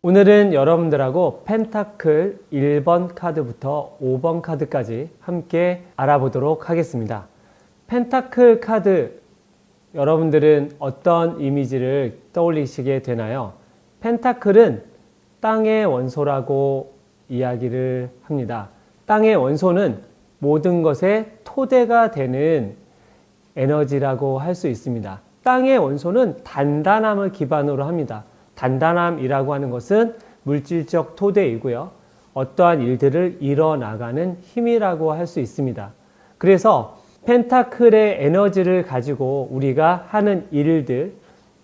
오늘은 여러분들하고 펜타클 1번 카드부터 5번 카드까지 함께 알아보도록 하겠습니다. 펜타클 카드, 여러분들은 어떤 이미지를 떠올리시게 되나요? 펜타클은 땅의 원소라고 이야기를 합니다. 땅의 원소는 모든 것의 토대가 되는 에너지라고 할 수 있습니다. 땅의 원소는 단단함을 기반으로 합니다. 단단함이라고 하는 것은 물질적 토대이고요. 어떠한 일들을 이뤄나가는 힘이라고 할 수 있습니다. 그래서 펜타클의 에너지를 가지고 우리가 하는 일들,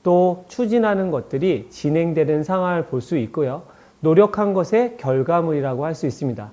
또 추진하는 것들이 진행되는 상황을 볼 수 있고요. 노력한 것의 결과물이라고 할 수 있습니다.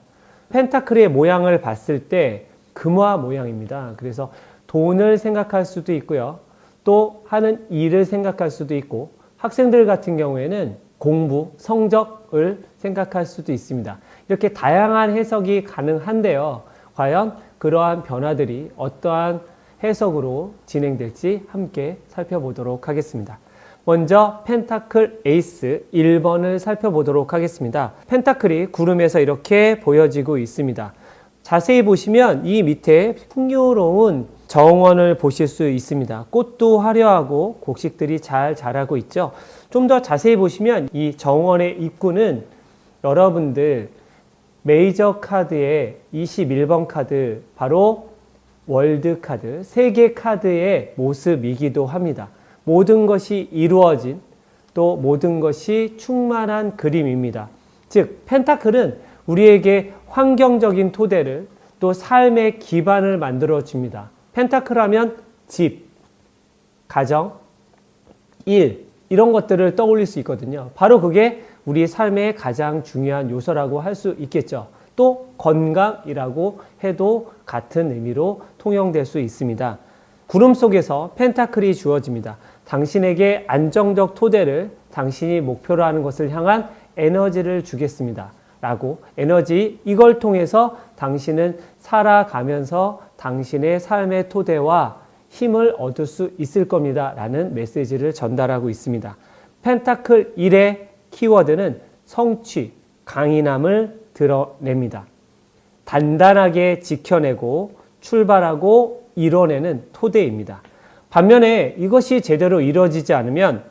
펜타클의 모양을 봤을 때 금화 모양입니다. 그래서 돈을 생각할 수도 있고요. 또 하는 일을 생각할 수도 있고, 학생들 같은 경우에는 공부, 성적을 생각할 수도 있습니다. 이렇게 다양한 해석이 가능한데요. 과연 그러한 변화들이 어떠한 해석으로 진행될지 함께 살펴보도록 하겠습니다. 먼저 펜타클 에이스 1번을 살펴보도록 하겠습니다. 펜타클이 구름에서 이렇게 보여지고 있습니다. 자세히 보시면 이 밑에 풍요로운 정원을 보실 수 있습니다. 꽃도 화려하고 곡식들이 잘 자라고 있죠. 좀 더 자세히 보시면 이 정원의 입구는 여러분들 메이저 카드의 21번 카드, 바로 월드 카드, 세계 카드의 모습이기도 합니다. 모든 것이 이루어진, 또 모든 것이 충만한 그림입니다. 즉 펜타클은 우리에게 환경적인 토대를, 또 삶의 기반을 만들어 줍니다. 펜타클 하면 집, 가정, 일, 이런 것들을 떠올릴 수 있거든요. 바로 그게 우리 삶의 가장 중요한 요소라고 할 수 있겠죠. 또 건강이라고 해도 같은 의미로 통용될 수 있습니다. 구름 속에서 펜타클이 주어집니다. 당신에게 안정적 토대를, 당신이 목표로 하는 것을 향한 에너지를 주겠습니다. 라고, 에너지, 이걸 통해서 당신은 살아가면서 당신의 삶의 토대와 힘을 얻을 수 있을 겁니다. 라는 메시지를 전달하고 있습니다. 펜타클 1의 키워드는 성취, 강인함을 드러냅니다. 단단하게 지켜내고 출발하고 이뤄내는 토대입니다. 반면에 이것이 제대로 이루어지지 않으면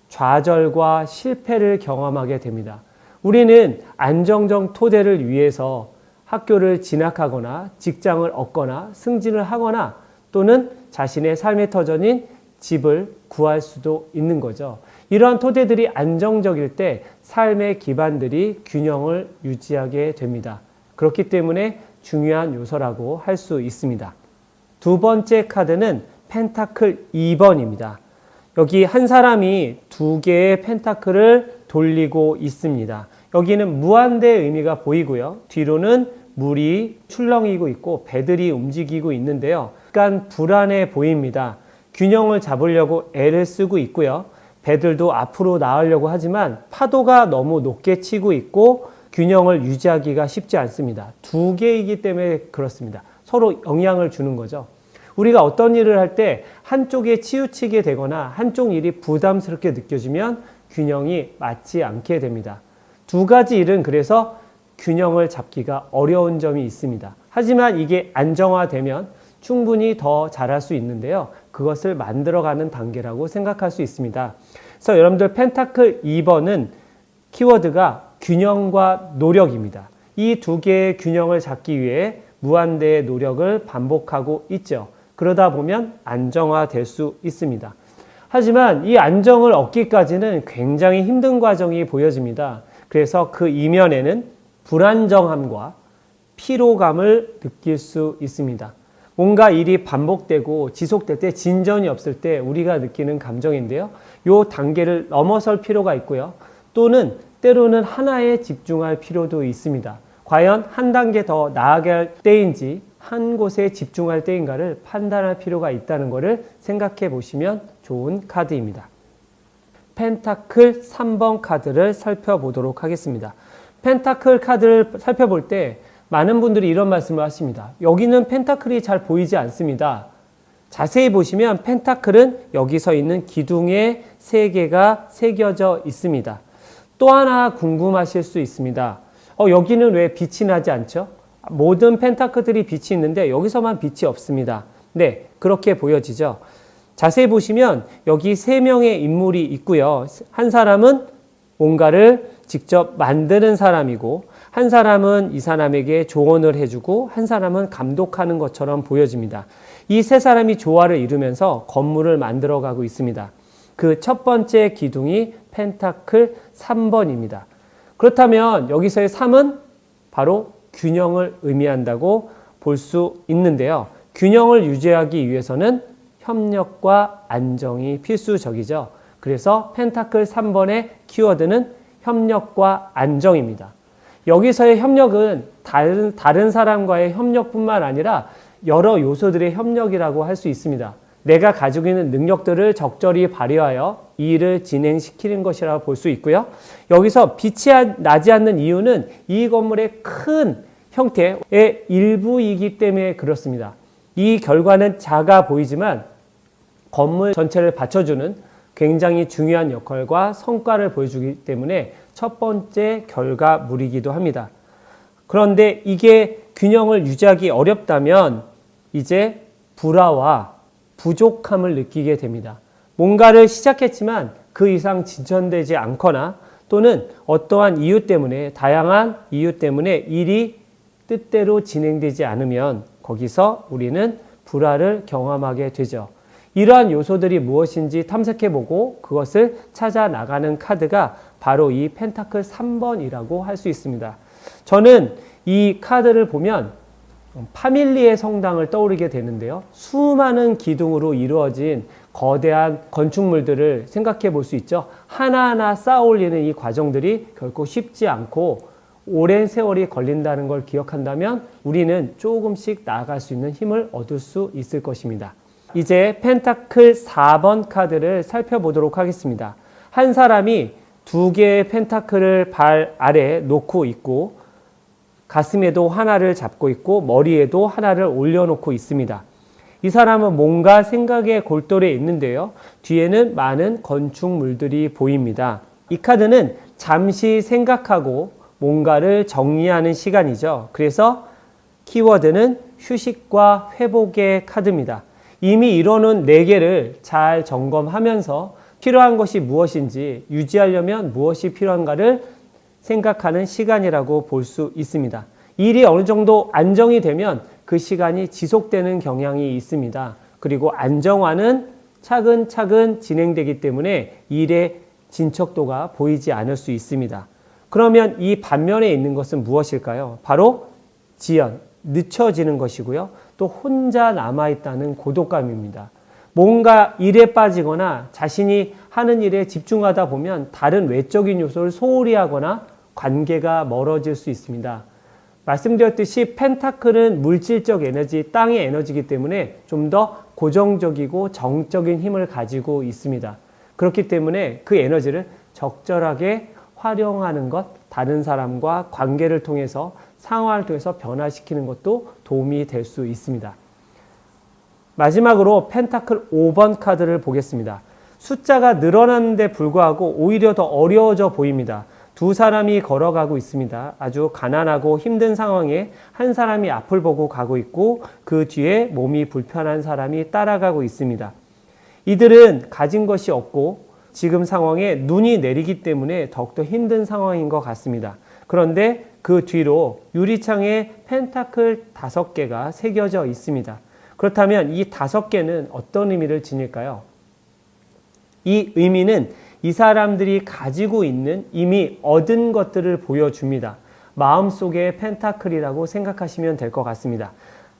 좌절과 실패를 경험하게 됩니다. 우리는 안정적 토대를 위해서 학교를 진학하거나 직장을 얻거나 승진을 하거나 또는 자신의 삶의 터전인 집을 구할 수도 있는 거죠. 이러한 토대들이 안정적일 때 삶의 기반들이 균형을 유지하게 됩니다. 그렇기 때문에 중요한 요소라고 할 수 있습니다. 두 번째 카드는 펜타클 2번입니다. 여기 한 사람이 두 개의 펜타클을 돌리고 있습니다. 여기는 무한대의 의미가 보이고요. 뒤로는 물이 출렁이고 있고 배들이 움직이고 있는데요. 약간 불안해 보입니다. 균형을 잡으려고 애를 쓰고 있고요. 배들도 앞으로 나가려고 하지만 파도가 너무 높게 치고 있고 균형을 유지하기가 쉽지 않습니다. 두 개이기 때문에 그렇습니다. 서로 영향을 주는 거죠. 우리가 어떤 일을 할 때 한쪽에 치우치게 되거나 한쪽 일이 부담스럽게 느껴지면 균형이 맞지 않게 됩니다. 두 가지 일은 그래서 균형을 잡기가 어려운 점이 있습니다. 하지만 이게 안정화되면 충분히 더 잘할 수 있는데요. 그것을 만들어가는 단계라고 생각할 수 있습니다. 그래서 여러분들 펜타클 2번은 키워드가 균형과 노력입니다. 이 두 개의 균형을 잡기 위해 무한대의 노력을 반복하고 있죠. 그러다 보면 안정화될 수 있습니다. 하지만 이 안정을 얻기까지는 굉장히 힘든 과정이 보여집니다. 그래서 그 이면에는 불안정함과 피로감을 느낄 수 있습니다. 뭔가 일이 반복되고 지속될 때, 진전이 없을 때 우리가 느끼는 감정인데요. 이 단계를 넘어설 필요가 있고요. 또는 때로는 하나에 집중할 필요도 있습니다. 과연 한 단계 더 나아갈 때인지 한 곳에 집중할 때인가를 판단할 필요가 있다는 것을 생각해 보시면 좋은 카드입니다. 펜타클 3번 카드를 살펴보도록 하겠습니다. 펜타클 카드를 살펴볼 때 많은 분들이 이런 말씀을 하십니다. 여기는 펜타클이 잘 보이지 않습니다. 자세히 보시면 펜타클은 여기 서 있는 기둥에 3개가 새겨져 있습니다. 또 하나 궁금하실 수 있습니다. 여기는 왜 빛이 나지 않죠? 모든 펜타클들이 빛이 있는데 여기서만 빛이 없습니다. 네, 그렇게 보여지죠. 자세히 보시면 여기 세 명의 인물이 있고요. 한 사람은 뭔가를 직접 만드는 사람이고, 한 사람은 이 사람에게 조언을 해주고, 한 사람은 감독하는 것처럼 보여집니다. 이 세 사람이 조화를 이루면서 건물을 만들어가고 있습니다. 그 첫 번째 기둥이 펜타클 3번입니다. 그렇다면 여기서의 3은 바로 균형을 의미한다고 볼 수 있는데요. 균형을 유지하기 위해서는 협력과 안정이 필수적이죠. 그래서 펜타클 3번의 키워드는 협력과 안정입니다. 여기서의 협력은 다른 사람과의 협력뿐만 아니라 여러 요소들의 협력이라고 할 수 있습니다. 내가 가지고 있는 능력들을 적절히 발휘하여 이 일을 진행시키는 것이라고 볼 수 있고요. 여기서 빛이 나지 않는 이유는 이 건물의 큰 형태의 일부이기 때문에 그렇습니다. 이 결과는 작아 보이지만 건물 전체를 받쳐주는 굉장히 중요한 역할과 성과를 보여주기 때문에 첫 번째 결과물이기도 합니다. 그런데 이게 균형을 유지하기 어렵다면 이제 불화와 부족함을 느끼게 됩니다. 뭔가를 시작했지만 그 이상 진전되지 않거나 또는 어떠한 이유 때문에, 다양한 이유 때문에 일이 뜻대로 진행되지 않으면 거기서 우리는 불화를 경험하게 되죠. 이러한 요소들이 무엇인지 탐색해보고 그것을 찾아 나가는 카드가 바로 이 펜타클 3번이라고 할 수 있습니다. 저는 이 카드를 보면 파밀리의 성당을 떠오르게 되는데요. 수많은 기둥으로 이루어진 거대한 건축물들을 생각해 볼 수 있죠. 하나하나 쌓아 올리는 이 과정들이 결코 쉽지 않고 오랜 세월이 걸린다는 걸 기억한다면 우리는 조금씩 나아갈 수 있는 힘을 얻을 수 있을 것입니다. 이제 펜타클 4번 카드를 살펴보도록 하겠습니다. 한 사람이 두 개의 펜타클을 발 아래에 놓고 있고 가슴에도 하나를 잡고 있고 머리에도 하나를 올려놓고 있습니다. 이 사람은 뭔가 생각의 골똘에 있는데요. 뒤에는 많은 건축물들이 보입니다. 이 카드는 잠시 생각하고 뭔가를 정리하는 시간이죠. 그래서 키워드는 휴식과 회복의 카드입니다. 이미 이뤄놓은 4개를 잘 점검하면서 필요한 것이 무엇인지, 유지하려면 무엇이 필요한가를 생각하는 시간이라고 볼 수 있습니다. 일이 어느 정도 안정이 되면 그 시간이 지속되는 경향이 있습니다. 그리고 안정화는 차근차근 진행되기 때문에 일의 진척도가 보이지 않을 수 있습니다. 그러면 이 반면에 있는 것은 무엇일까요? 바로 지연, 늦춰지는 것이고요. 또 혼자 남아있다는 고독감입니다. 뭔가 일에 빠지거나 자신이 하는 일에 집중하다 보면 다른 외적인 요소를 소홀히 하거나 관계가 멀어질 수 있습니다. 말씀드렸듯이 펜타클은 물질적 에너지, 땅의 에너지이기 때문에 좀 더 고정적이고 정적인 힘을 가지고 있습니다. 그렇기 때문에 그 에너지를 적절하게 활용하는 것, 다른 사람과 관계를 통해서 상황을 통해서 변화시키는 것도 도움이 될 수 있습니다. 마지막으로 펜타클 5번 카드를 보겠습니다. 숫자가 늘어났는데 불구하고 오히려 더 어려워져 보입니다. 두 사람이 걸어가고 있습니다. 아주 가난하고 힘든 상황에 한 사람이 앞을 보고 가고 있고 그 뒤에 몸이 불편한 사람이 따라가고 있습니다. 이들은 가진 것이 없고 지금 상황에 눈이 내리기 때문에 더욱더 힘든 상황인 것 같습니다. 그런데 그 뒤로 유리창에 펜타클 5개가 새겨져 있습니다. 그렇다면 이 5개는 어떤 의미를 지닐까요? 이 의미는 이 사람들이 가지고 있는 이미 얻은 것들을 보여줍니다. 마음속의 펜타클이라고 생각하시면 될 것 같습니다.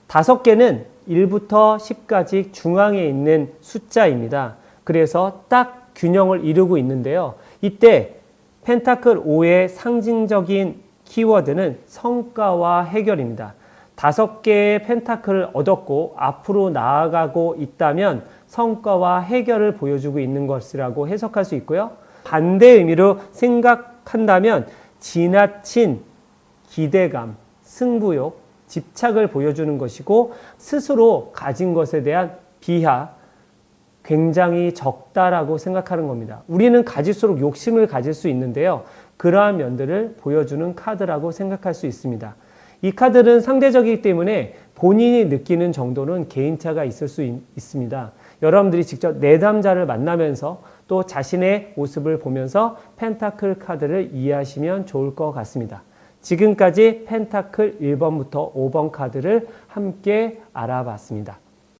5개는 1부터 10까지 중앙에 있는 숫자입니다. 그래서 딱 균형을 이루고 있는데요. 이때 펜타클 5의 상징적인 키워드는 성과와 해결입니다. 5개의 펜타클을 얻었고 앞으로 나아가고 있다면 성과와 해결을 보여주고 있는 것이라고 해석할 수 있고요. 반대 의미로 생각한다면 지나친 기대감, 승부욕, 집착을 보여주는 것이고 스스로 가진 것에 대한 비하, 굉장히 적다라고 생각하는 겁니다. 우리는 가질수록 욕심을 가질 수 있는데요. 그러한 면들을 보여주는 카드라고 생각할 수 있습니다. 이 카드는 상대적이기 때문에 본인이 느끼는 정도는 개인차가 있을 수 있습니다. 여러분들이 직접 내담자를 만나면서 또 자신의 모습을 보면서 펜타클 카드를 이해하시면 좋을 것 같습니다. 지금까지 펜타클 1번부터 5번 카드를 함께 알아봤습니다.